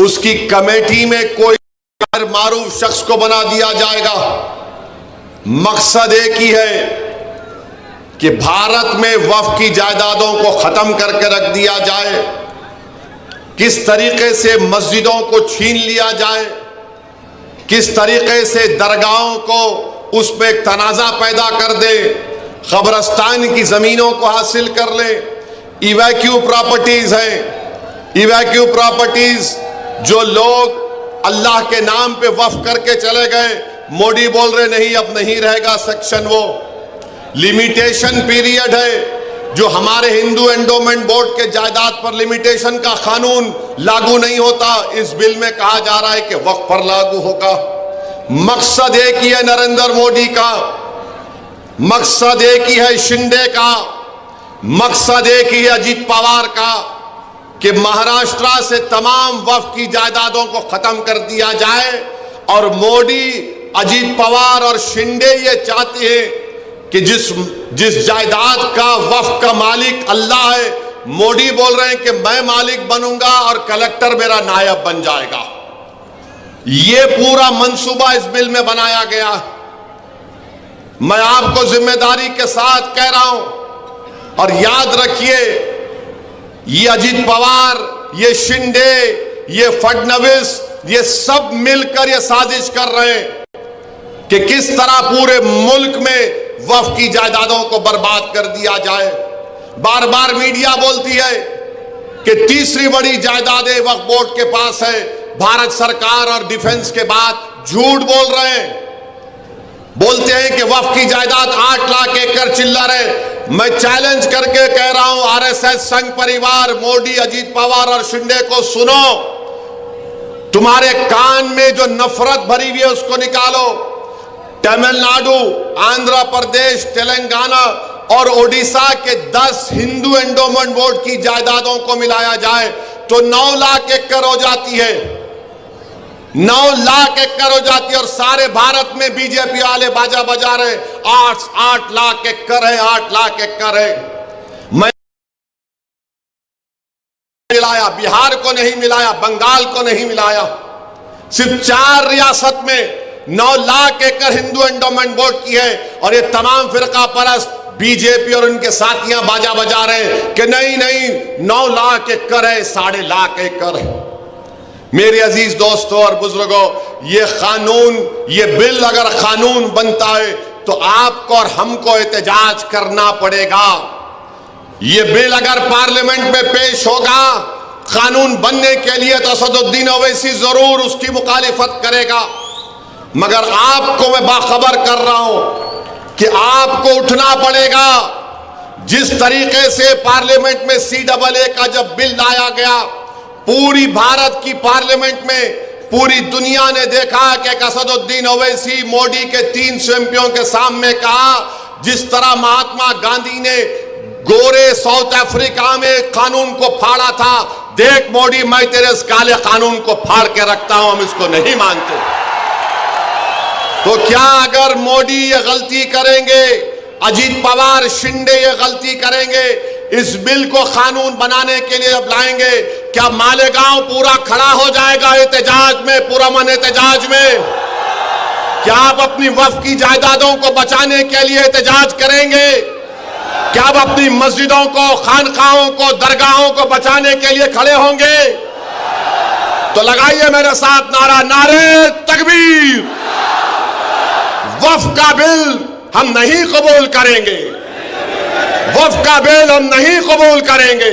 उसकी कमेटी में कोई गैर मारूफ शख्स को बना दिया जाएगा। मकसद एक ही है कि भारत में वक्फ की जायदादों को खत्म करके रख दिया जाए, किस तरीके से मस्जिदों को छीन लिया जाए, किस तरीके से दरगाहों को उसमें एक तनाज़ा पैदा कर दे, कब्रस्तान की ज़मीनों को हासिल कर ले। इवैक्यू प्रॉपर्टीज़ हैं, इवैक्यू प्रॉपर्टीज़ जो लोग अल्लाह के नाम पे वक्फ करके चले गए, मोदी बोल रहे नहीं अब नहीं रहेगा सेक्शन। वो लिमिटेशन पीरियड है जो हमारे हिंदू एंडोमेंट बोर्ड के जायदाद पर लिमिटेशन का कानून लागू नहीं होता, इस बिल में कहा जा रहा है कि वक्फ पर लागू होगा। मकसद एक ही है नरेंद्र मोदी का, मकसद एक ही है शिंदे का, मकसद एक ही है अजीत पवार का कि महाराष्ट्र से तमाम वक्फ की जायदादों को खत्म कर दिया जाए। और मोदी, अजीत पवार और शिंदे ये चाहते हैं कि जिस जायदाद का वक्फ का मालिक अल्लाह है, मोदी बोल रहे हैं कि मैं मालिक बनूंगा और कलेक्टर मेरा नायब बन जाएगा। ये पूरा मंसूबा इस बिल में बनाया गया। मैं आपको जिम्मेदारी के साथ कह रहा हूं और याद रखिए, ये अजीत पवार, ये शिंदे, ये फडणवीस, ये सब मिलकर ये साजिश कर रहे हैं कि किस तरह पूरे मुल्क में वक्फ की जायदादों को बर्बाद कर दिया जाए। बार बार मीडिया बोलती है कि तीसरी बड़ी जायदादें वक्फ बोर्ड के पास है, भारत सरकार और डिफेंस के बाद। झूठ बोल रहे हैं, बोलते हैं कि वक्फ की जायदाद 8 लाख एकड़ चिल्लर है। मैं चैलेंज करके कह रहा हूं, आरएसएस, संघ परिवार, मोदी, अजीत पवार और शिंदे को सुनो, तुम्हारे कान में जो नफरत भरी हुई है उसको निकालो। तमिलनाडु, आंध्र प्रदेश, तेलंगाना और ओडिशा के 10 हिंदू एंडोमेंट बोर्ड की जायदादों को मिलाया जाए तो 9 लाख एकड़ हो जाती है, 9 लाख एकड़ हो जाती है। और सारे भारत में बीजेपी वाले बाजा बजा रहे 8 लाख एकड़ है, 8 लाख एकड़ है। मैं मिलाया, बिहार को नहीं मिलाया, बंगाल को नहीं मिलाया, सिर्फ 4 रियासत में 9 लाख एकड़ हिंदू एंडोमेंट बोर्ड की है। और ये तमाम फिरका परस्त बीजेपी और उनके साथियां बाजा बजा रहे हैं कि नहीं नहीं 9 लाख एकड़ है, 7.5 लाख एकड़ है। मेरे अजीज दोस्तों और बुजुर्गों, ये कानून, ये बिल अगर कानून बनता है तो आपको और हमको एहतजाज करना पड़ेगा। ये बिल अगर पार्लियामेंट में पेश होगा कानून बनने के लिए तो असदुद्दीन ओवैसी जरूर उसकी मुखालिफत करेगा। मगर आपको मैं बाखबर कर रहा हूं कि आपको उठना पड़ेगा। जिस तरीके से पार्लियामेंट में CAA का जब बिल लाया गया, पूरी भारत की पार्लियामेंट में पूरी दुनिया ने देखा कि असदुद्दीन ओवैसी मोदी के 300 एमपियों के सामने कहा, जिस तरह महात्मा गांधी ने गोरे साउथ अफ्रीका में कानून को फाड़ा था, देख मोदी मैं तेरे इस काले कानून को फाड़ के रखता हूं, हम इसको नहीं मानते। तो क्या अगर मोदी ये गलती करेंगे, अजीत पवार, शिंदे ये गलती करेंगे, इस बिल को कानून बनाने के लिए जब लाएंगे, क्या मालेगांव पूरा खड़ा हो जाएगा एहतजाज में, पुरअमन एहतजाज में? क्या आप अपनी वक्फ की जायदादों को बचाने के लिए एहतजाज करेंगे? क्या आप अपनी मस्जिदों को, खानकाहों को, दरगाहों को बचाने के लिए खड़े होंगे? तो लगाइए मेरे साथ नारा, नारे तकबीर। वक्फ का बिल हम नहीं कबूल करेंगे, वक्फ का बिल हम नहीं कबूल करेंगे।